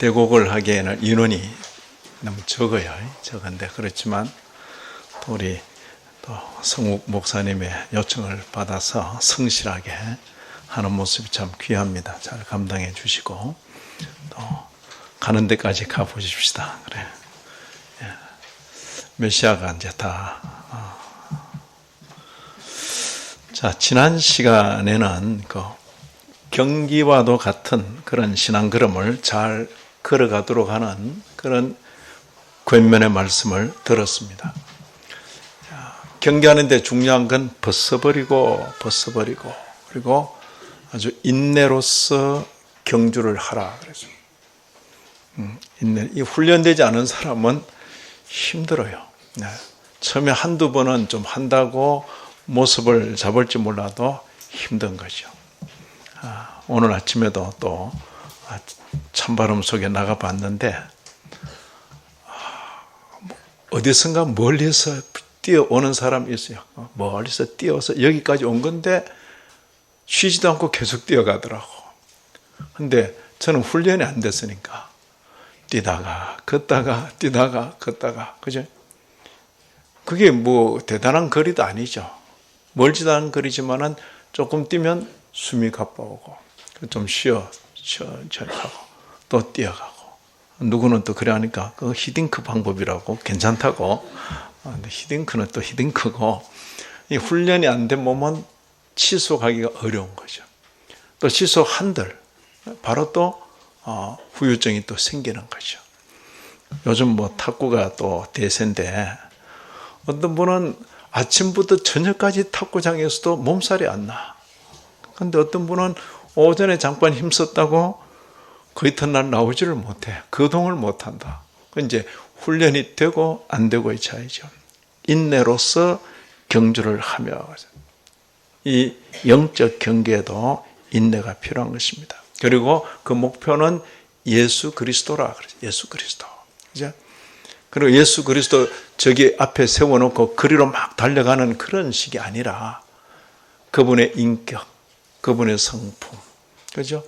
대곡을 하기에는 인원이 너무 적어요. 적은데 그렇지만 또 우리 또 성욱 목사님의 요청을 받아서 성실하게 하는 모습이 참 귀합니다. 잘 감당해 주시고 또 가는 데까지 가보십시다. 그래. 메시아가 이제 다. 자, 지난 시간에는 그 경기와도 같은 그런 신앙 걸음을 잘 걸어가도록 하는 그런 권면의 말씀을 들었습니다. 경계하는 데 중요한 건 벗어버리고 그리고 아주 인내로서 경주를 하라 그랬습니다. 인내. 이 훈련되지 않은 사람은 힘들어요. 네. 처음에 한두 번은 좀 한다고 모습을 잡을지 몰라도 힘든 거죠. 오늘 아침에도 또 찬바람 속에 나가봤는데 어디선가 멀리서 뛰어오는 사람이 있어요. 멀리서 뛰어서 여기까지 온 건데 쉬지도 않고 계속 뛰어가더라고. 근데 저는 훈련이 안 됐으니까 뛰다가 걷다가 그죠? 그게 뭐 대단한 거리도 아니죠. 멀지도 않은 거리지만은 조금 뛰면 숨이 가빠오고 좀 쉬어 천천히 하고 또 뛰어가고 누구는 또 그래 하니까 그 히딩크 방법이라고 괜찮다고. 근데 히딩크는 또 히딩크고 이 훈련이 안 된 몸은 지속하기가 어려운 거죠. 또 지속한들 바로 또 후유증이 또 생기는 거죠. 요즘 뭐 탁구가 또 대세인데 어떤 분은 아침부터 저녁까지 탁구장에서도 몸살이 안 나. 근데 어떤 분은 오전에 잠깐 힘썼다고 그 이튿날 나오지를 못해. 거동을 못한다. 이제 훈련이 되고 안 되고의 차이죠. 인내로서 경주를 하며 이 영적 경계에도 인내가 필요한 것입니다. 그리고 그 목표는 예수 그리스도라 그러죠. 예수 그리스도. 그죠? 그리고 예수 그리스도 저기 앞에 세워놓고 그리로 막 달려가는 그런 식이 아니라 그분의 인격, 그분의 성품. 그죠?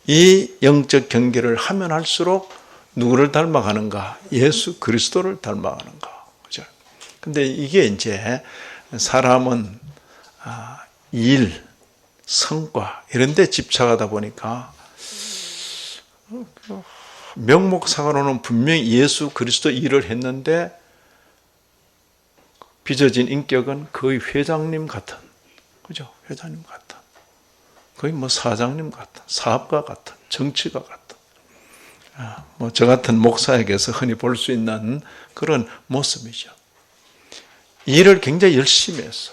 이 영적 경계를 하면 할수록 누구를 닮아가는가? 예수 그리스도를 닮아가는가? 그죠? 근데 이게 이제 사람은 일, 성과 이런 데 집착하다 보니까 명목상으로는 분명히 예수 그리스도 일을 했는데 빚어진 인격은 거의 회장님 같은, 그죠? 회장님 같은, 거의 뭐 사장님 같은, 사업가 같은, 정치가 같은, 뭐 저 같은 목사에게서 흔히 볼 수 있는 그런 모습이죠. 일을 굉장히 열심히 했어.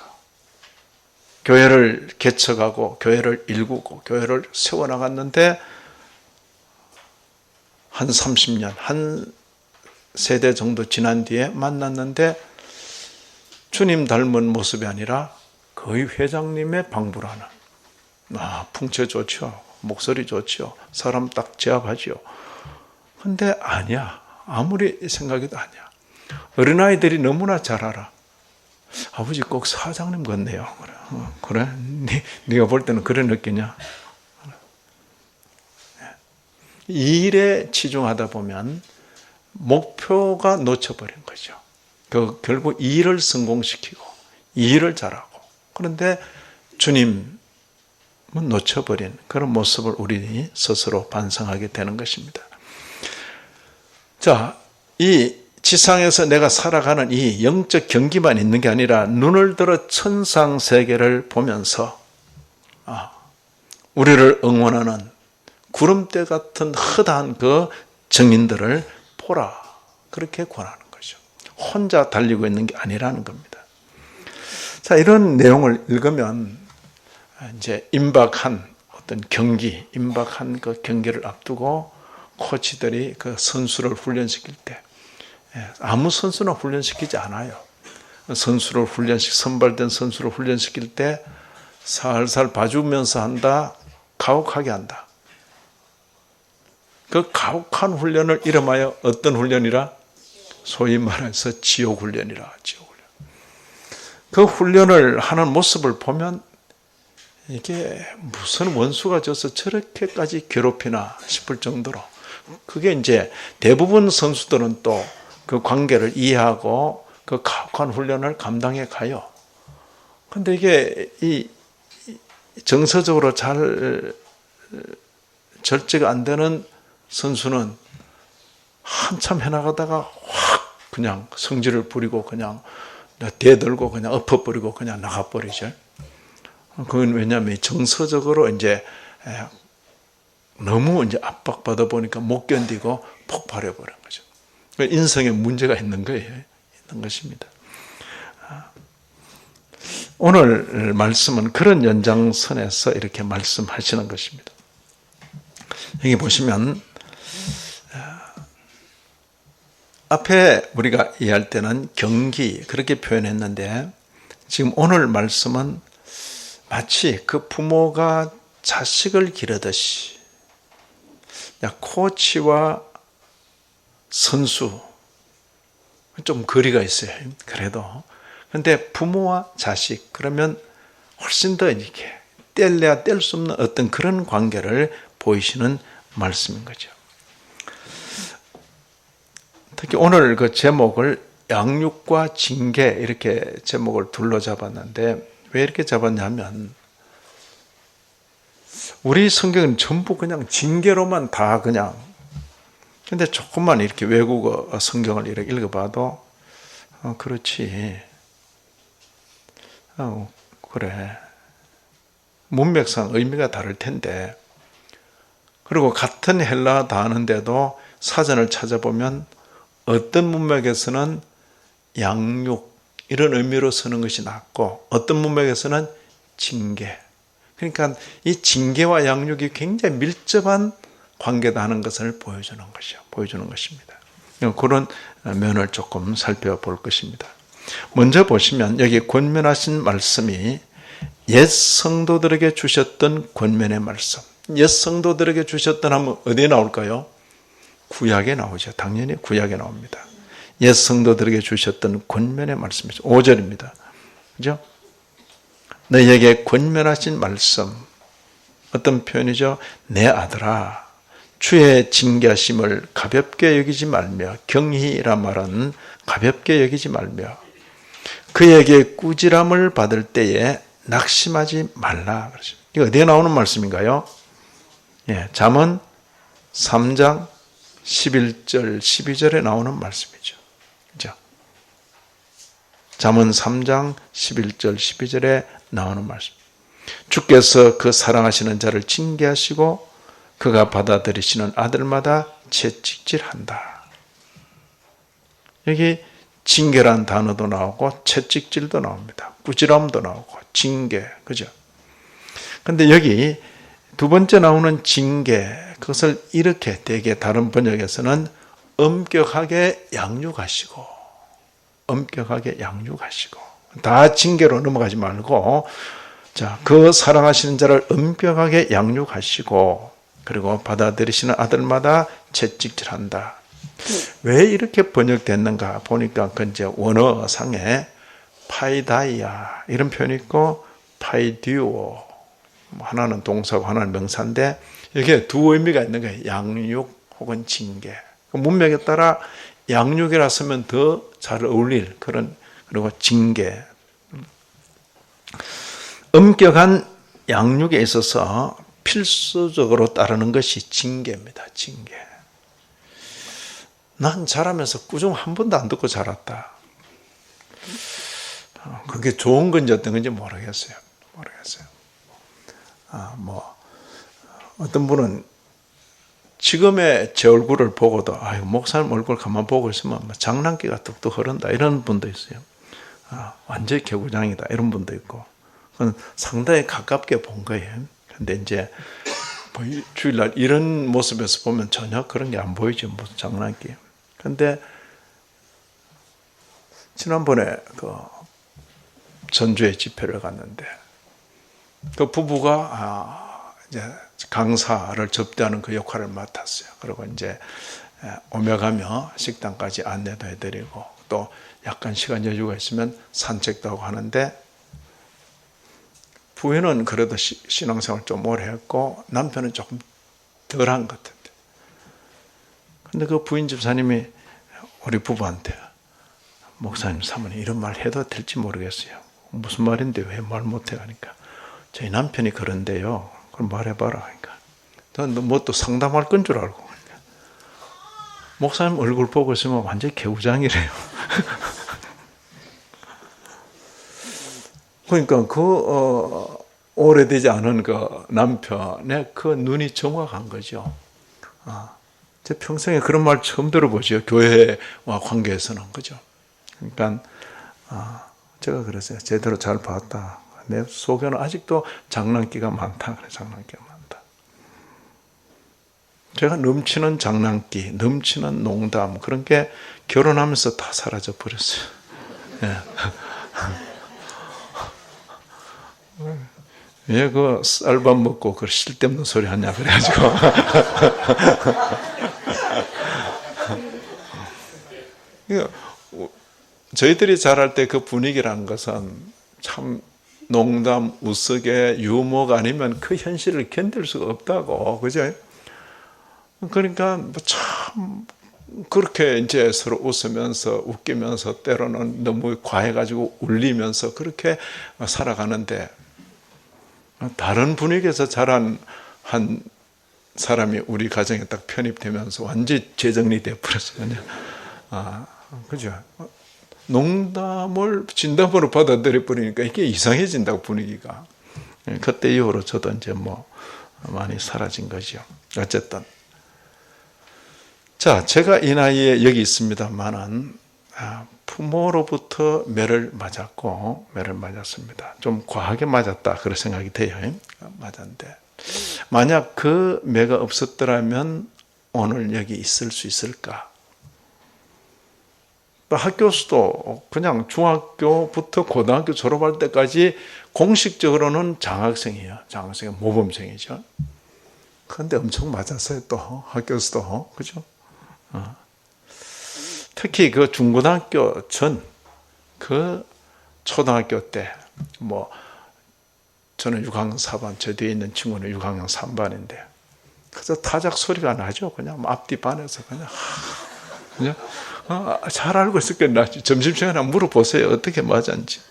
교회를 개척하고, 교회를 일구고, 교회를 세워나갔는데 한 30년, 한 세대 정도 지난 뒤에 만났는데 주님 닮은 모습이 아니라 거의 회장님의 방불하는. 풍채 좋죠. 목소리 좋죠. 사람 딱 제압하죠. 근데 아니야. 아무리 생각해도 아니야. 어린아이들이 너무나 잘 알아. 아버지 꼭 사장님 같네요. 그래? 네가 볼 때는 그래 느끼냐? 일에 치중하다 보면 목표가 놓쳐버린 거죠. 결국 일을 성공시키고 일을 잘하고 그런데 주님은 놓쳐버린 그런 모습을 우리 스스로 반성하게 되는 것입니다. 자, 이 지상에서 내가 살아가는 이 영적 경기만 있는 게 아니라 눈을 들어 천상세계를 보면서 우리를 응원하는 구름대 같은 허다한 그 증인들을 보라. 그렇게 권하는 거죠. 혼자 달리고 있는 게 아니라는 겁니다. 자, 이런 내용을 읽으면 이제 임박한 어떤 경기, 임박한 그 경기를 앞두고 코치들이 그 선수를 훈련시킬 때 아무 선수나 훈련시키지 않아요. 선발된 선수를 훈련시킬 때 살살 봐주면서 한다. 가혹하게 한다. 그 가혹한 훈련을 이름하여 어떤 훈련이라? 소위 말해서 지옥 훈련이라. 지옥 훈련. 그 훈련을 하는 모습을 보면 이게 무슨 원수가 져서 저렇게까지 괴롭히나 싶을 정도로 그게 이제 대부분 선수들은 또 그 관계를 이해하고 그 가혹한 훈련을 감당해 가요. 근데 이게 이 정서적으로 잘 절제가 안 되는 선수는 한참 해나가다가 확 그냥 성질을 부리고 그냥 대들고 그냥 엎어버리고 그냥 나가버리죠. 그건 왜냐하면 정서적으로 이제 너무 이제 압박받아 보니까 못 견디고 폭발해 버린 거죠. 인성에 문제가 있는 거예요. 있는 것입니다. 오늘 말씀은 그런 연장선에서 이렇게 말씀하시는 것입니다. 여기 보시면 앞에 우리가 이해할 때는 경기 그렇게 표현했는데 지금 오늘 말씀은 마치 그 부모가 자식을 기르듯이 코치와 선수 좀 거리가 있어요. 그래도 근데 부모와 자식 그러면 훨씬 더 이렇게 뗄래야 뗄 수 없는 어떤 그런 관계를 보이시는 말씀인 거죠. 특히 오늘 그 제목을 양육과 징계 이렇게 제목을 둘러 잡았는데 왜 이렇게 잡았냐면 우리 성경은 전부 그냥 징계로만 다 그냥 근데 조금만 이렇게 외국어 성경을 이렇게 읽어봐도 그렇지 그래 문맥상 의미가 다를 텐데 그리고 같은 헬라어 단어인데도 사전을 찾아보면 어떤 문맥에서는 양육 이런 의미로 쓰는 것이 낫고 어떤 문맥에서는 징계 그러니까 이 징계와 양육이 굉장히 밀접한 관계다 하는 것을 보여주는 것입니다. 그런 면을 조금 살펴볼 것입니다. 먼저 보시면 여기 권면하신 말씀이 옛 성도들에게 주셨던 권면의 말씀. 옛 성도들에게 주셨던 하면 어디에 나올까요? 구약에 나오죠. 당연히 구약에 나옵니다. 옛 성도들에게 주셨던 권면의 말씀이죠. 5절입니다. 그죠? 너희에게 권면하신 말씀. 어떤 표현이죠? 내 아들아. 주의 징계하심을 가볍게 여기지 말며 경희란 말은 가볍게 여기지 말며 그에게 꾸지람을 받을 때에 낙심하지 말라. 그러십니다. 이거 어디에 나오는 말씀인가요? 잠언 3장 11절 12절에 나오는 말씀이죠. 그죠? 잠언 3장 11절 12절에 나오는 말씀. 주께서 그 사랑하시는 자를 징계하시고 그가 받아들이시는 아들마다 채찍질한다. 여기 징계란 단어도 나오고 채찍질도 나옵니다. 꾸지람도 나오고 징계, 그죠? 근데 여기 두 번째 나오는 징계, 그것을 이렇게 되게 다른 번역에서는 엄격하게 양육하시고, 엄격하게 양육하시고, 다 징계로 넘어가지 말고, 자, 그 사랑하시는 자를 엄격하게 양육하시고, 그리고 받아들이시는 아들마다 채찍질한다. 왜 이렇게 번역됐는가 보니까 그 이제 원어상에 파이다이아 이런 표현이 있고 파이듀오 하나는 동사고 하나는 명사인데 이게 두 의미가 있는 거예요. 양육 혹은 징계. 문맥에 따라 양육이라 쓰면 더 잘 어울릴 그런 그리고 징계. 엄격한 양육에 있어서 필수적으로 따르는 것이 징계입니다. 징계. 난 자라면서 꾸중 한 번도 안 듣고 자랐다. 그게 좋은 건지 어떤 건지 모르겠어요. 어떤 분은 지금의 제 얼굴을 보고도 목사님 얼굴 가만 보고 있으면 장난기가 뚝뚝 흐른다 이런 분도 있어요. 완전히 개구장이다 이런 분도 있고. 그건 상당히 가깝게 본 거예요. 근데 이제 주일날 이런 모습에서 보면 전혀 그런 게 안 보이죠. 무슨 장난기. 근데 지난번에 그 전주에 집회를 갔는데 그 부부가 이제 강사를 접대하는 그 역할을 맡았어요. 그리고 이제 오며 가며 식당까지 안내도 해드리고 또 약간 시간 여유가 있으면 산책도 하고 하는데 부인은 그래도 신앙생활 좀 오래 했고 남편은 조금 덜한 것 같은데 근데 그 부인 집사님이 우리 부부한테 목사님, 사모님 이런 말 해도 될지 모르겠어요. 무슨 말인데 왜 말 못해? 하니까 저희 남편이 그런데요. 그럼 말해봐라. 하니까 너 뭐 또 상담할 건 줄 알고. 그러니까 목사님 얼굴 보고 있으면 완전히 개우장이래요. 그러니까 오래되지 않은 그 남편의 그 눈이 정확한 거죠. 제 평생에 그런 말 처음 들어보죠. 교회와 관계에서는. 그죠? 그러니까, 제가 그랬어요. 제대로 잘 봤다. 내 속에는 아직도 장난기가 많다. 그래, 장난기가 많다. 제가 넘치는 장난기, 넘치는 농담, 그런 게 결혼하면서 다 사라져 버렸어요. 예. 왜 그 쌀밥 먹고 그 쓸데없는 소리 하냐 그래가지고 저희들이 자랄 때 그 분위기란 것은 참 농담, 우스개, 유머가 아니면 그 현실을 견딜 수가 없다고, 그죠? 그러니까 참 그렇게 이제 서로 웃으면서 웃기면서 때로는 너무 과해가지고 울리면서 그렇게 살아가는데, 다른 분위기에서 자란 한 사람이 우리 가정에 딱 편입되면서 완전히 재정리돼 버렸어요. 그죠? 농담을 진담으로 받아들여 버리니까 이게 이상해진다고, 분위기가. 그때 이후로 저도 이제 많이 사라진 거죠. 어쨌든. 자, 제가 이 나이에 여기 있습니다만은, 부모로부터 매를 맞았습니다. 좀 과하게 맞았다, 그런 생각이 돼요. 맞았는데, 만약 그 매가 없었더라면 오늘 여기 있을 수 있을까? 학교에서도 그냥 중학교부터 고등학교 졸업할 때까지 공식적으로는 장학생이에요. 장학생은 모범생이죠. 그런데 엄청 맞았어요, 또. 학교에서도. 그죠? 특히 그 중고등학교 전, 그 초등학교 때, 저는 6학년 4반, 저 뒤에 있는 친구는 6학년 3반인데, 그래서 타작 소리가 나죠. 그냥 앞뒤 반에서 그냥 잘 알고 있었겠나. 점심시간에 물어보세요. 어떻게 맞았는지.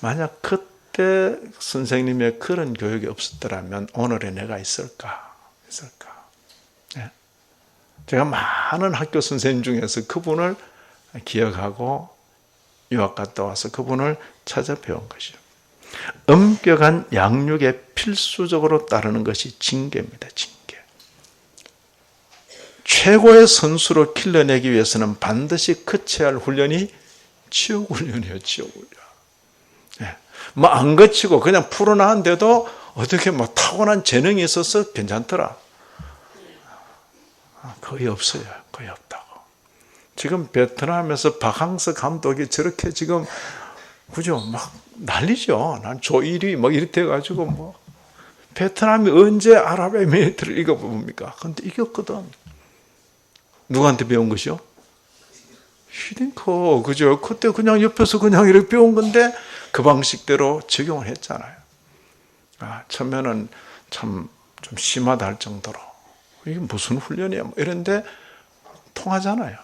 만약 그때 선생님의 그런 교육이 없었더라면 오늘의 내가 있을까? 네. 제가 많은 학교 선생님 중에서 그분을 기억하고 유학 갔다 와서 그분을 찾아 배운 것이죠. 엄격한 양육에 필수적으로 따르는 것이 징계입니다. 징계. 최고의 선수로 길러내기 위해서는 반드시 거쳐야 할 훈련이 지옥훈련이에요. 지옥훈련. 네. 안 거치고 그냥 풀어나는데도 어떻게 타고난 재능이 있어서 괜찮더라. 거의 없어요. 거의 없다고. 지금 베트남에서 박항서 감독이 저렇게 지금, 그죠? 난리죠. 난 조1위 이렇게 해가지고 베트남이 언제 아랍에미리트를 이겨봅니까? 근데 이겼거든. 누구한테 배운 것이요? 히딩크, 그죠? 그때 그냥 옆에서 그냥 이렇게 배운 건데 그 방식대로 적용을 했잖아요. 처음에는 참 좀 심하다 할 정도로 이게 무슨 훈련이야? 이런데 통하잖아요.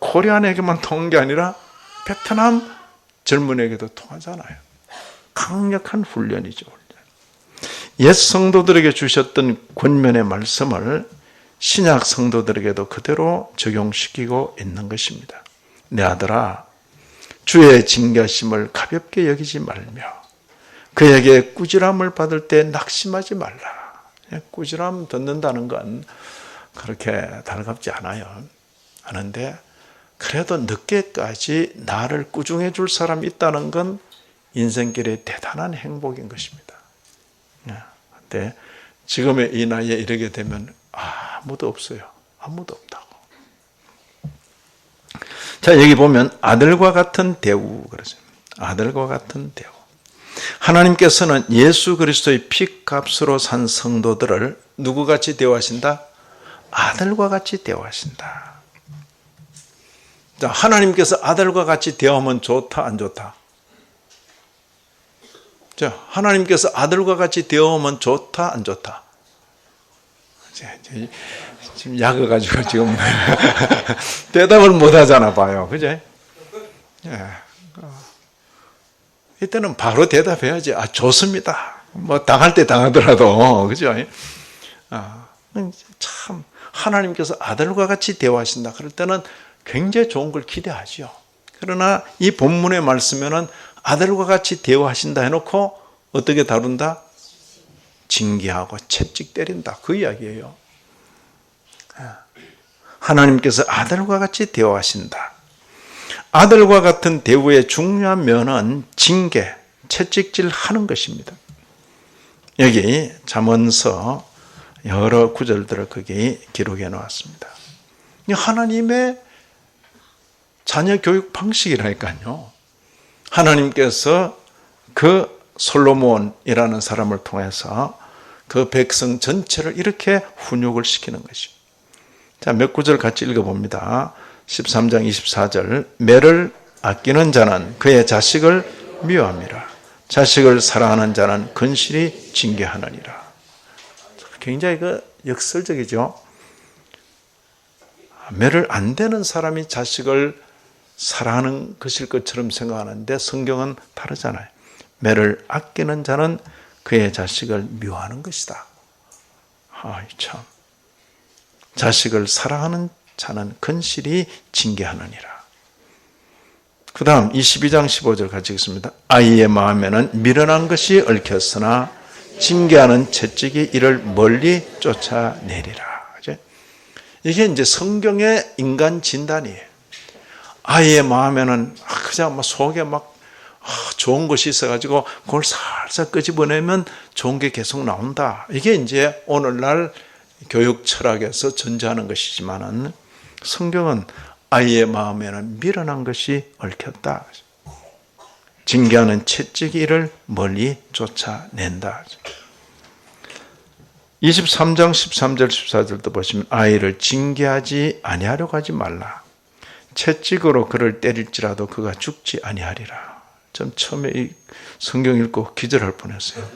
코리안에게만 통한 게 아니라 베트남 젊은에게도 통하잖아요. 강력한 훈련이죠. 옛 성도들에게 주셨던 권면의 말씀을 신약 성도들에게도 그대로 적용시키고 있는 것입니다. 내 아들아, 주의 징계하심을 가볍게 여기지 말며 그에게 꾸지람을 받을 때 낙심하지 말라. 꾸지람 듣는다는 건 그렇게 달갑지 않아요. 하는데 그래도 늦게까지 나를 꾸중해 줄 사람이 있다는 건 인생길의 대단한 행복인 것입니다. 근데 지금의 이 나이에 이르게 되면 아무도 없어요. 아무도 없다고. 자, 여기 보면 아들과 같은 대우 그러죠. 아들과 같은 대우. 하나님께서는 예수 그리스도의 피값으로 산 성도들을 누구같이 대우하신다? 아들과 같이 대우하신다. 자, 하나님께서 아들과 같이 대우하면 좋다, 안 좋다? 자, 하나님께서 아들과 같이 대우하면 좋다, 안 좋다? 지금 약어가지고 지금 대답을 못 하잖아 봐요. 그죠? 예. 이때는 바로 대답해야지. 아, 좋습니다. 뭐 당할 때 당하더라도. 그죠? 참 하나님께서 아들과 같이 대화하신다. 그럴 때는 굉장히 좋은 걸 기대하죠. 그러나 이 본문의 말씀에는 아들과 같이 대화하신다 해놓고 어떻게 다룬다? 징계하고 채찍 때린다. 그 이야기예요. 하나님께서 아들과 같이 대화하신다. 아들과 같은 대우의 중요한 면은 징계, 채찍질 하는 것입니다. 여기 잠언서 여러 구절들을 거기 기록해 놓았습니다. 하나님의 자녀 교육 방식이라니까요. 하나님께서 그 솔로몬이라는 사람을 통해서 그 백성 전체를 이렇게 훈육을 시키는 것입니다. 자, 몇 구절 같이 읽어봅니다. 13장 24절 매를 아끼는 자는 그의 자식을 미워함이라. 자식을 사랑하는 자는 근실히 징계하느니라. 굉장히 역설적이죠. 매를 안 대는 사람이 자식을 사랑하는 것일 것처럼 생각하는데 성경은 다르잖아요. 매를 아끼는 자는 그의 자식을 미워하는 것이다. 참. 자식을 사랑하는 자는 근실히 징계하느니라. 그 다음 22장 15절 같이 읽습니다. 아이의 마음에는 미련한 것이 얽혔으나 징계하는 채찍이 이를 멀리 쫓아내리라. 이게 이제 성경의 인간 진단이에요. 아이의 마음에는 그냥 속에 좋은 것이 있어가지고 그걸 살살 끄집어내면 좋은 게 계속 나온다. 이게 이제 오늘날 교육 철학에서 전제하는 것이지만은 성경은 아이의 마음에는 미련한 것이 얽혔다. 징계하는 채찍이 이를 멀리 쫓아낸다. 23장 13절 14절도 보시면 아이를 징계하지 아니하려고 하지 말라. 채찍으로 그를 때릴지라도 그가 죽지 아니하리라. 좀 처음에 이 성경 읽고 기절할 뻔했어요.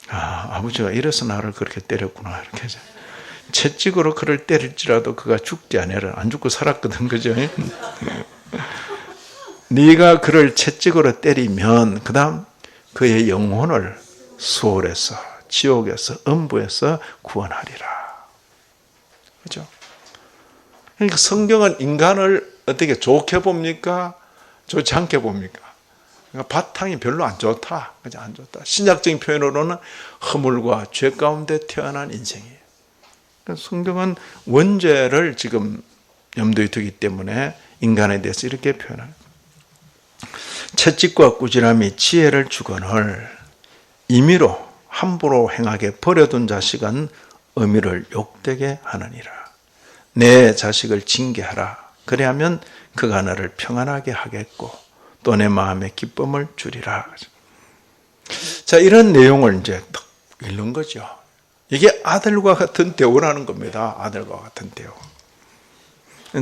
아버지가 이래서 나를 그렇게 때렸구나. 이렇게 해서 채찍으로 그를 때릴지라도 그가 죽지 아니하리라. 안 죽고 살았거든, 그죠? 네가 그를 채찍으로 때리면 그 다음 그의 영혼을 수월에서 지옥에서 음부에서 구원하리라. 그죠? 그러니까 성경은 인간을 어떻게 좋게 봅니까? 좋지 않게 봅니까? 그러니까 바탕이 별로 안 좋다. 그죠? 안 좋다. 신약적인 표현으로는 허물과 죄 가운데 태어난 인생이에요. 그러니까 성경은 원죄를 지금 염두에 두기 때문에 인간에 대해서 이렇게 표현합니다. 채찍과 꾸지람이 지혜를 주거늘 임의로 함부로 행하게 버려둔 자식은 어미를 욕되게 하느니라. 내 자식을 징계하라. 그래야면 그가 너를 평안하게 하겠고 또 내 마음에 기쁨을 주리라. 자, 이런 내용을 이제 딱 읽는 거죠. 이게 아들과 같은 대우라는 겁니다. 아들과 같은 대우.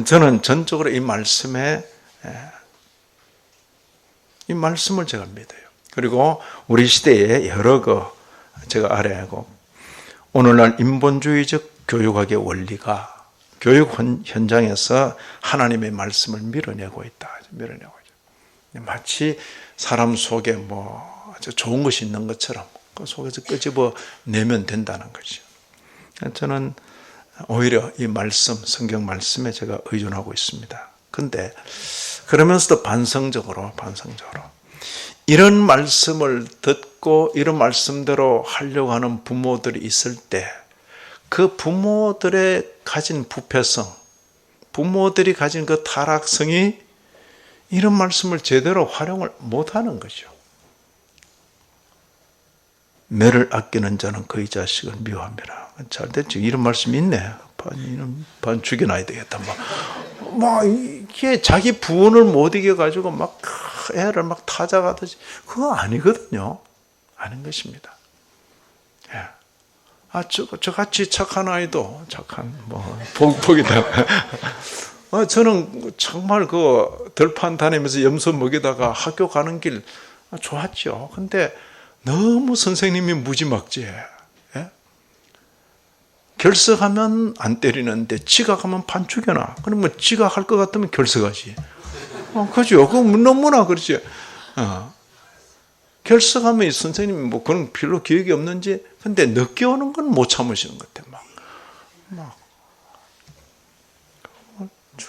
저는 전적으로 이 말씀을 제가 믿어요. 그리고 우리 시대에 여러 제가 알아야하고 오늘날 인본주의적 교육학의 원리가 교육 현장에서 하나님의 말씀을 밀어내고 있다. 밀어내고 있죠. 마치 사람 속에 아주 좋은 것이 있는 것처럼 그 속에서 끄집어 내면 된다는 거죠. 저는 오히려 이 말씀, 성경 말씀에 제가 의존하고 있습니다. 근데 그러면서도 반성적으로 이런 말씀을 듣고 이런 말씀대로 하려고 하는 부모들이 있을 때 그 부모들의 가진 부패성, 부모들이 가진 그 타락성이 이런 말씀을 제대로 활용을 못하는 거죠. 매를 아끼는 자는 그의 자식을 미워함이라. 잘 됐죠. 이런 말씀이 있네. 반 죽여놔야 되겠다. 이게 자기 부운을 못 이겨가지고 애를 타작하듯이. 그거 아니거든요. 아닌 것입니다. 예. 저같이 착한 아이도, 복이다. 저는 정말 들판 다니면서 염소 먹이다가 학교 가는 길 좋았죠. 근데 너무 선생님이 무지막지해. 예? 결석하면 안 때리는데 지각하면 반 죽여놔. 그러면 지각할 것 같으면 결석하지. 그죠? 그건 너무나 그렇지. 결석하면 선생님이 뭐 그런 별로 기억이 없는지, 근데 늦게 오는 건 못 참으시는 것 같아.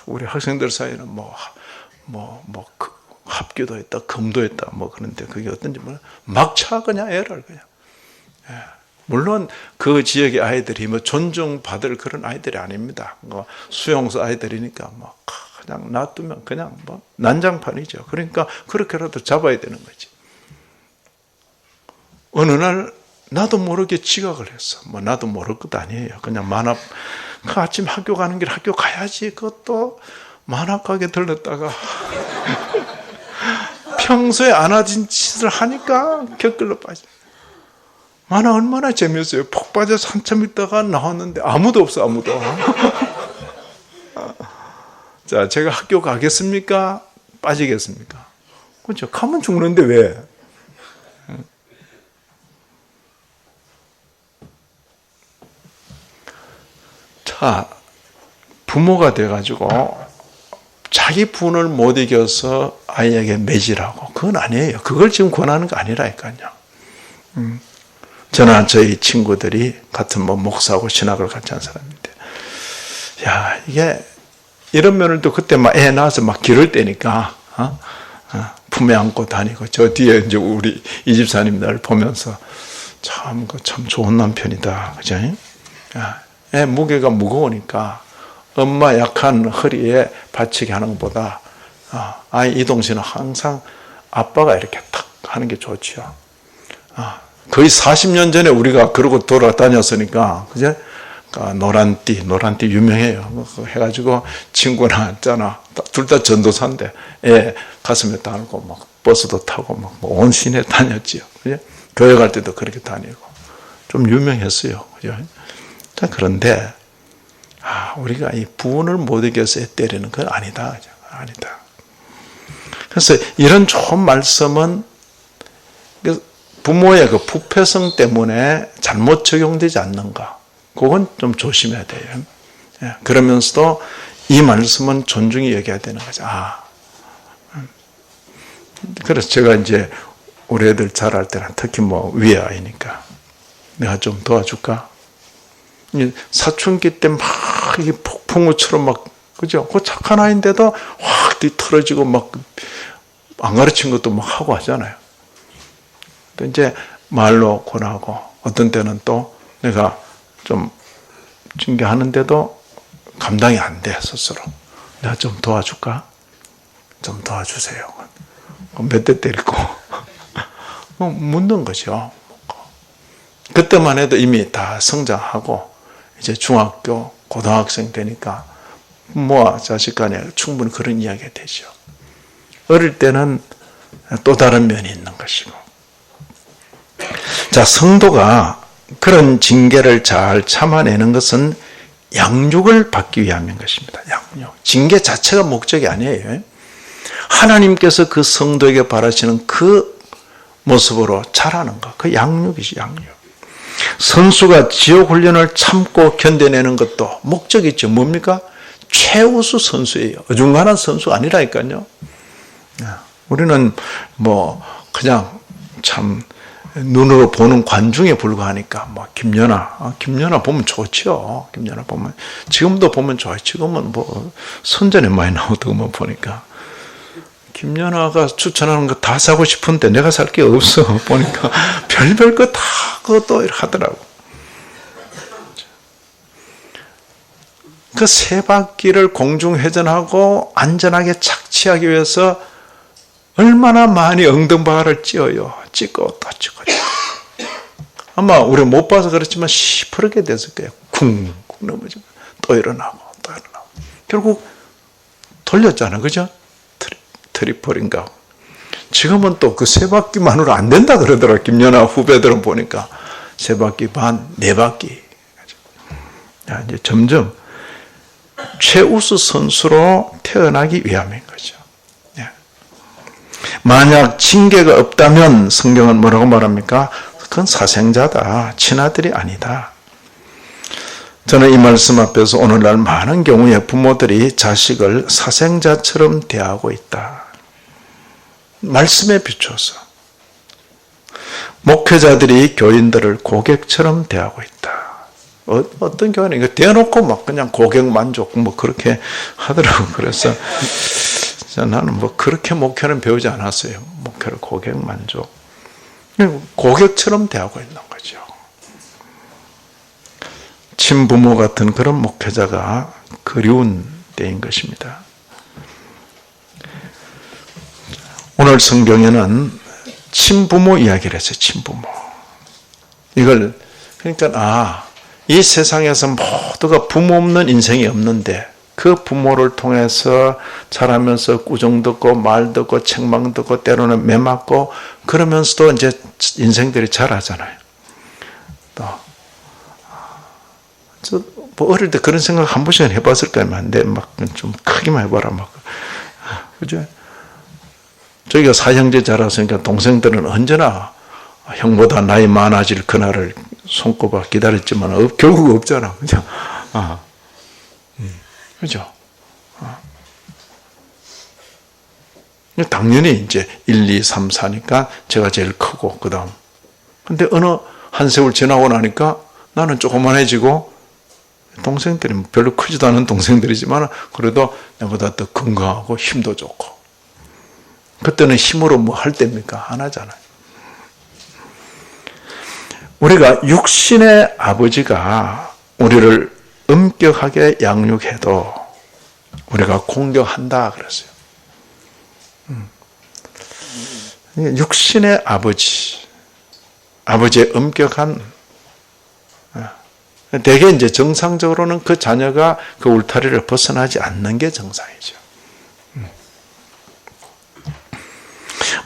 우리 학생들 사이는 합교도 했다, 금도 했다, 그런데 그게 어떤지 몰라. 막차 그냥 애를 그냥. 물론 그 지역의 아이들이 존중받을 그런 아이들이 아닙니다. 수용소 아이들이니까 그냥 놔두면 그냥 난장판이죠. 그러니까 그렇게라도 잡아야 되는 거지. 어느 날 나도 모르게 지각을 했어. 나도 모를 것도 아니에요. 그냥 그 아침 학교 가는 길 학교 가야지. 그것도 만화가게 들렀다가 평소에 안 하던 짓을 하니까 격글로 빠져. 만화 얼마나 재미없어요. 폭 빠져서 한참 있다가 나왔는데 아무도 없어, 아무도. 자, 제가 학교 가겠습니까? 빠지겠습니까? 그렇죠. 가면 죽는데 왜? 자, 부모가 돼가지고 자기 분을 못 이겨서 아이에게 매질하고, 그건 아니에요. 그걸 지금 권하는 거 아니라니까요. 저나 저희 친구들이 같은 목사하고 신학을 같이 한 사람인데, 이게 이런 면을 또 그때 애 낳아서 기를 때니까 품에 안고 다니고, 저 뒤에 이제 우리 이 집사님들 보면서 참 좋은 남편이다, 그죠? 애 무게가 무거우니까 엄마 약한 허리에 받치게 하는 것보다 아이 이동신은 항상 아빠가 이렇게 탁 하는 게 좋죠. 거의 40년 전에 우리가 그러고 돌아다녔으니까, 그죠? 노란띠 유명해요. 해가지고 친구나 있잖아. 둘 다 전도사인데 애 가슴에 달고 버스도 타고 온 시내 다녔지요. 그죠? 교회 갈 때도 그렇게 다니고 좀 유명했어요. 그죠? 자, 그런데 우리가 이 부운을 못 이겨서 애 때리는 건 아니다. 아니다. 그래서 이런 좋은 말씀은 부모의 그 부패성 때문에 잘못 적용되지 않는가, 그건 좀 조심해야 돼요. 그러면서도 이 말씀은 존중히 여겨야 되는 거죠. 그래서 제가 이제 우리 애들 잘할 때는 특히 위에 아이니까 내가 좀 도와줄까? 사춘기 때 이게 폭풍우처럼 그죠? 그 착한 아이인데도 확 뒤틀어지고 안 가르친 것도 하고 하잖아요. 또 이제 말로 권하고, 어떤 때는 또 내가 좀 징계하는데도 감당이 안 돼, 스스로. 내가 좀 도와줄까? 좀 도와주세요. 몇 대 때리고 묻는 거죠. 그때만 해도 이미 다 성장하고 이제 중학교, 고등학생 되니까 부모와 자식 간에 충분히 그런 이야기가 되죠. 어릴 때는 또 다른 면이 있는 것이고. 자, 성도가 그런 징계를 잘 참아내는 것은 양육을 받기 위함인 것입니다. 양육. 징계 자체가 목적이 아니에요. 하나님께서 그 성도에게 바라시는 그 모습으로 자라는 것, 그 양육이지, 양육. 선수가 지옥 훈련을 참고 견뎌내는 것도 목적이 있죠. 뭡니까? 최우수 선수예요. 어중간한 선수가 아니라니까요. 우리는 그냥 참 눈으로 보는 관중에 불과하니까 김연아 보면 좋죠. 김연아 보면 지금도 보면 좋아요. 지금은 선전에 많이 나오더만 보니까 김연아가 추천하는 거 다 사고 싶은데 내가 살 게 없어. 보니까 별별 거 다 그것도 하더라고. 그 세 바퀴를 공중회전하고 안전하게 착지하기 위해서 얼마나 많이 엉덩방아를 찧어요. 찍고 또 찍고. 아마 우리 못 봐서 그렇지만 시퍼렇게 됐을 거예요. 쿵쿵 넘어지고 또 일어나고 또 일어나고. 결국 돌렸잖아요. 그죠? 트리플인가. 지금은 또 그 세 바퀴만으로 안 된다 그러더라고요. 김연아 후배들은 보니까 세 바퀴 반, 네 바퀴. 이제 점점 최우수 선수로 태어나기 위함인 거죠. 만약 징계가 없다면 성경은 뭐라고 말합니까? 그건 사생자다. 친아들이 아니다. 저는 이 말씀 앞에서 오늘날 많은 경우에 부모들이 자식을 사생자처럼 대하고 있다. 말씀에 비추어서. 목회자들이 교인들을 고객처럼 대하고 있다. 어떤 교회는 이거 대놓고 막 그냥 고객 만족 뭐 그렇게 하더라고. 그래서 나는 뭐 그렇게 목회는 배우지 않았어요. 목회를 고객 만족. 고객처럼 대하고 있는 거죠. 친부모 같은 그런 목회자가 그리운 때인 것입니다. 오늘 성경에는 친부모 이야기를 했어요. 친부모. 이걸 그러니까 이 세상에서 모두가 부모 없는 인생이 없는데 그 부모를 통해서 자라면서 꾸중 듣고 말 듣고 책망 듣고 때로는 매 맞고 그러면서도 이제 인생들이 자라잖아요. 뭐 어릴 때 그런 생각 한 번씩은 해봤을 거야. 근데 막 좀 크게만 해봐라. 막. 그죠? 저희가 사형제 자랐으니까 동생들은 언제나 형보다 나이 많아질 그날을 손꼽아 기다렸지만 결국 없잖아. 그죠? 그죠? 당연히 이제 1, 2, 3, 4니까 제가 제일 크고, 그 다음. 근데 어느 한 세월 지나고 나니까 나는 조그만해지고, 동생들이 별로 크지도 않은 동생들이지만, 그래도 나보다 더 건강하고 힘도 좋고. 그때는 힘으로 뭐 할 때입니까? 안 하잖아요. 우리가 육신의 아버지가 우리를 엄격하게 양육해도 우리가 공경한다 그랬어요. 육신의 아버지의 엄격한, 대개 이제 정상적으로는 그 자녀가 그 울타리를 벗어나지 않는 게 정상이죠.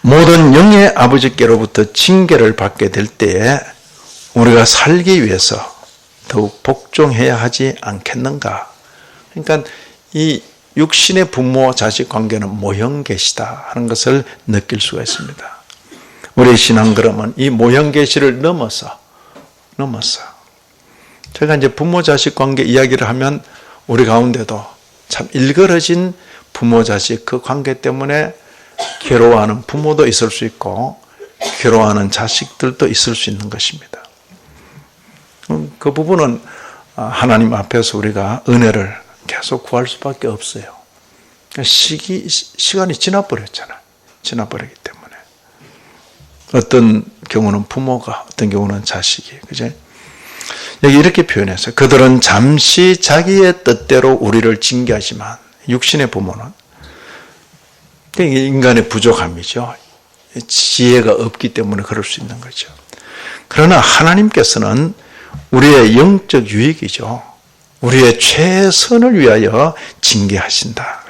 모든 영의 아버지께로부터 징계를 받게 될 때에 우리가 살기 위해서 더욱 복종해야 하지 않겠는가. 그러니까 이 육신의 부모 자식 관계는 모형계시다 하는 것을 느낄 수가 있습니다. 우리의 신앙그러면 이 모형계시를 넘어서 제가 이제 부모 자식 관계 이야기를 하면 우리 가운데도 참 일그러진 부모 자식 그 관계 때문에 괴로워하는 부모도 있을 수 있고 괴로워하는 자식들도 있을 수 있는 것입니다. 그 부분은 하나님 앞에서 우리가 은혜를 계속 구할 수밖에 없어요. 시간이 지나버렸잖아요. 지나버리기 때문에. 어떤 경우는 부모가, 어떤 경우는 자식이. 그죠? 여기 이렇게 표현했어요. 그들은 잠시 자기의 뜻대로 우리를 징계하지만, 육신의 부모는 인간의 부족함이죠. 지혜가 없기 때문에 그럴 수 있는 거죠. 그러나 하나님께서는 우리의 영적 유익이죠. 우리의 최선을 위하여 징계하신다.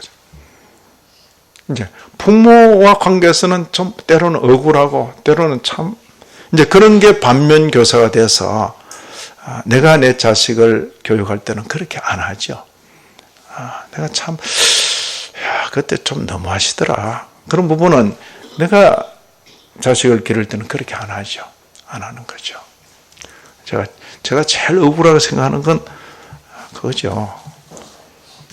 이제 부모와 관계에서는 좀 때로는 억울하고 때로는 참 이제 그런 게 반면교사가 돼서 내가 내 자식을 교육할 때는 그렇게 안 하죠. 내가 참 그때 좀 너무하시더라. 그런 부분은 내가 자식을 기를 때는 그렇게 안 하죠. 안 하는 거죠. 제가 제일 억울하게 생각하는 건 그거죠.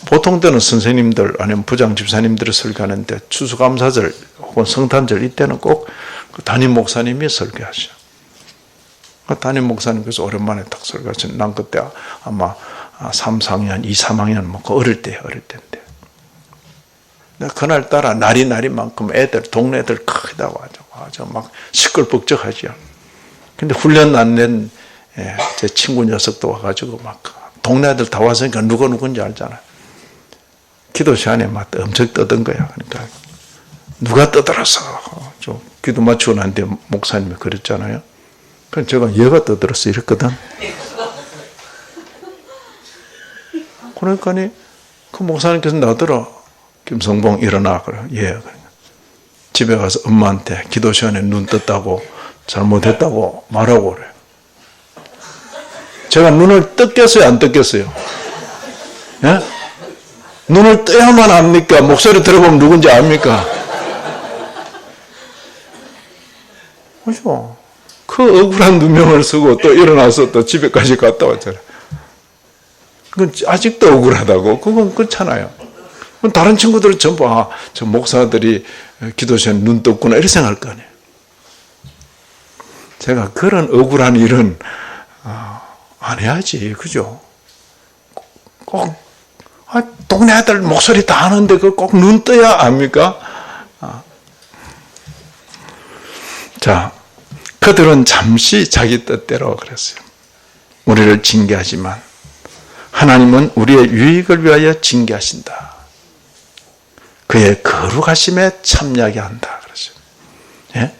보통 때는 선생님들 아니면 부장 집사님들이 설교하는데 추수감사절 혹은 성탄절 이때는 꼭 담임 목사님이 설교하셔. 담임 목사님께서 오랜만에 딱 설교하시는 난 그때 아마 3, 4학년, 2, 3학년 뭐 어릴 때인데 그날따라 날이만큼 동네 애들 크다고 하죠. 막 시끌벅적하죠. 근데 훈련 안 낸 제 친구 녀석도 와가지고 막 동네 애들 다 왔으니까 누가 누군지 알잖아요. 기도 시간에 막 엄청 떠든 거야. 그러니까 누가 떠들었어. 좀 기도 맞추고 난 뒤에 목사님이 그랬잖아요. 그럼 제가 얘가 떠들었어 이랬거든. 그러니까 그 목사님께서 나더러 김성봉 일어나 그래. 예. 집에 가서 엄마한테 기도 시간에 눈 떴다고 잘못했다고 말하고 그래. 제가 눈을 떴겠어요, 안 떴겠어요? 예? 눈을 떠야만 압니까? 목소리 들어보면 누군지 압니까? 그죠? 그 억울한 누명을 쓰고 또 일어나서 또 집에까지 갔다 왔잖아요. 그건 아직도 억울하다고. 그건 그렇잖아요. 다른 친구들은 전부 저 목사들이 기도 시간에 눈 떴구나 이렇게 생각할 거 아니에요. 제가 그런 억울한 일은 안 해야지. 그죠? 꼭 동네 애들 목소리 다 아는데 꼭 눈 떠야 압니까? 자, 그들은 잠시 자기 뜻대로 그랬어요. 우리를 징계하지만 하나님은 우리의 유익을 위하여 징계하신다. 그의 거룩하심에 참여하게 한다. 그랬어요. 예?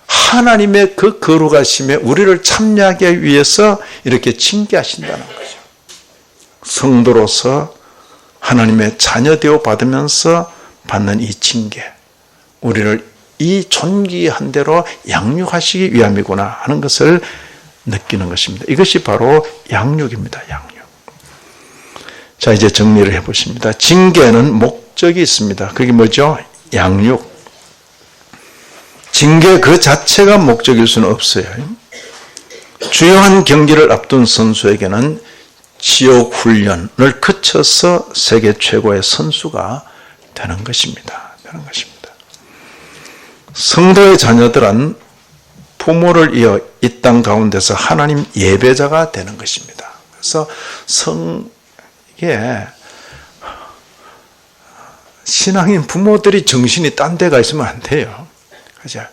하나님의 그 거룩하심에 우리를 참여하기 위해서 이렇게 징계하신다는 거죠. 성도로서 하나님의 자녀되어 받으면서 받는 이 징계, 우리를 이 존귀한 대로 양육하시기 위함이구나 하는 것을 느끼는 것입니다. 이것이 바로 양육입니다. 양육. 자, 이제 정리를 해보십니다. 징계는 목적이 있습니다. 그게 뭐죠? 양육. 징계 그 자체가 목적일 수는 없어요. 주요한 경기를 앞둔 선수에게는 지옥 훈련을 거쳐서 세계 최고의 선수가 되는 것입니다. 성도의 자녀들은 부모를 이어 이 땅 가운데서 하나님 예배자가 되는 것입니다. 그래서 이게 신앙인 부모들이 정신이 딴 데가 있으면 안 돼요. 그죠?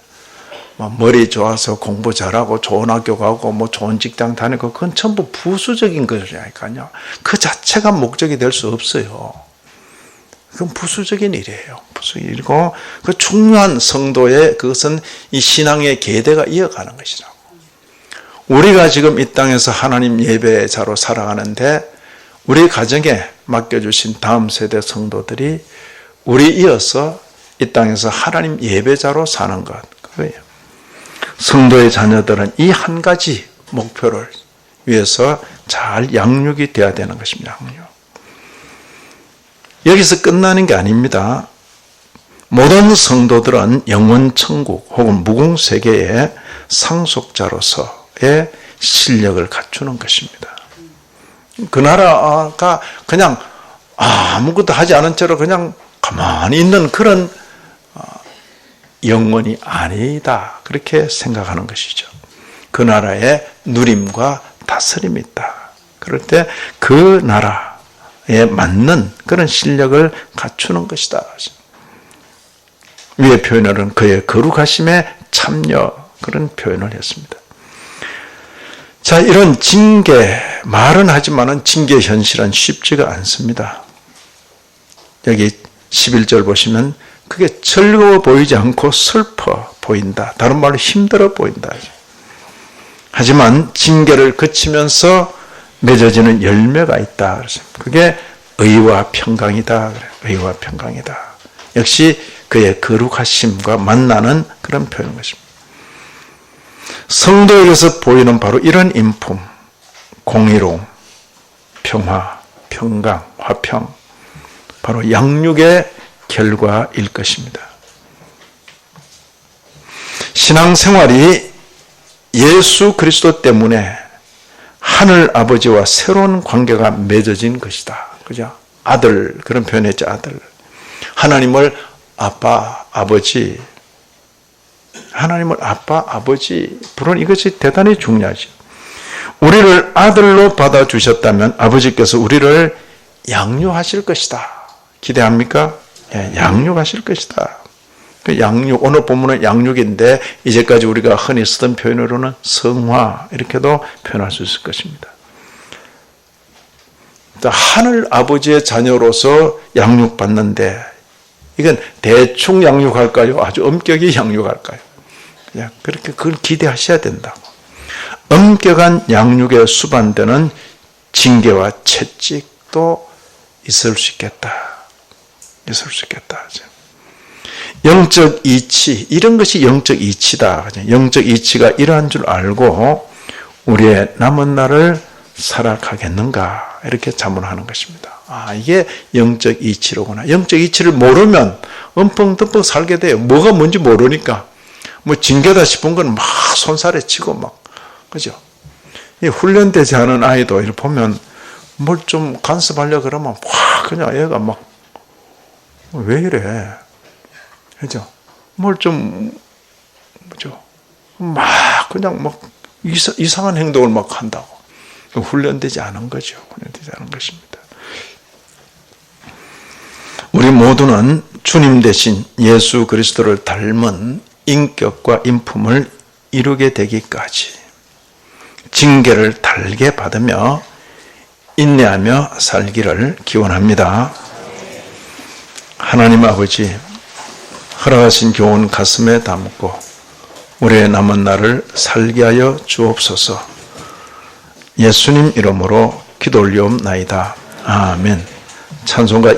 머리 좋아서 공부 잘하고 좋은 학교 가고 좋은 직장 다니고 그건 전부 부수적인 것이니까요. 그 자체가 목적이 될 수 없어요. 그건 부수적인 일이에요. 부수적인 일이고 그 중요한 성도의 그것은 이 신앙의 계대가 이어가는 것이라고. 우리가 지금 이 땅에서 하나님 예배자로 살아가는데 우리 가정에 맡겨주신 다음 세대 성도들이 우리 이어서 이 땅에서 하나님 예배자로 사는 것, 그거예요. 성도의 자녀들은 이 한 가지 목표를 위해서 잘 양육이 되어야 되는 것입니다. 양육. 여기서 끝나는 게 아닙니다. 모든 성도들은 영원 천국 혹은 무궁 세계의 상속자로서의 실력을 갖추는 것입니다. 그 나라가 그냥 아무것도 하지 않은 채로 그냥 가만히 있는 그런 영혼이 아니다. 그렇게 생각하는 것이죠. 그 나라에 누림과 다스림이 있다. 그럴 때 그 나라에 맞는 그런 실력을 갖추는 것이다. 위의 표현으로는 그의 거룩하심에 참여, 그런 표현을 했습니다. 자, 이런 징계, 말은 하지만은 징계 현실은 쉽지가 않습니다. 여기 11절 보시면 그게 즐거워 보이지 않고 슬퍼 보인다. 다른 말로 힘들어 보인다. 하지만 징계를 거치면서 맺어지는 열매가 있다. 그게 의와 평강이다. 의와 평강이다. 역시 그의 거룩하심과 만나는 그런 표현인 것입니다. 성도에게서 보이는 바로 이런 인품, 공의로움, 평화, 평강, 화평, 바로 양육의 결과일 것입니다. 신앙생활이 예수 그리스도 때문에 하늘 아버지와 새로운 관계가 맺어진 것이다. 그죠? 아들, 그런 표현했죠. 아들. 하나님을 아빠, 아버지, 하나님을 아빠, 아버지 부르는 이것이 대단히 중요하죠. 우리를 아들로 받아주셨다면 아버지께서 우리를 양육하실 것이다. 기대합니까? 예, 양육하실 것이다. 그 양육, 오늘 본문은 양육인데 이제까지 우리가 흔히 쓰던 표현으로는 성화 이렇게도 표현할 수 있을 것입니다. 하늘 아버지의 자녀로서 양육받는데 이건 대충 양육할까요? 아주 엄격히 양육할까요? 그냥 그렇게 그걸 기대하셔야 된다고. 엄격한 양육에 수반되는 징계와 채찍도 있을 수 있겠다. 있을 수 있겠다. 영적 이치, 이런 것이 영적 이치다. 영적 이치가 이러한 줄 알고 우리의 남은 날을 살아가겠는가 이렇게 자문하는 것입니다. 이게 영적 이치로구나. 영적 이치를 모르면 엄펑덤펑 살게 돼요. 뭐가 뭔지 모르니까. 징계다 싶은 건 막 손살에 치고 막, 그죠? 이 훈련되지 않은 아이도 이렇게 보면 뭘 좀 간섭하려 그러면 확 그냥 얘가 막 왜 이래? 그죠? 뭘 좀 뭐죠? 막 그냥 막 이상한 행동을 막 한다고. 훈련되지 않은 거죠. 훈련되지 않은 것입니다. 우리 모두는 주님 대신 예수 그리스도를 닮은 인격과 인품을 이루게 되기까지 징계를 달게 받으며 인내하며 살기를 기원합니다. 하나님 아버지, 허락하신 교훈 가슴에 담고 올해 남은 날을 살게 하여 주옵소서. 예수님 이름으로 기도 올리옵나이다. 아멘. 찬송가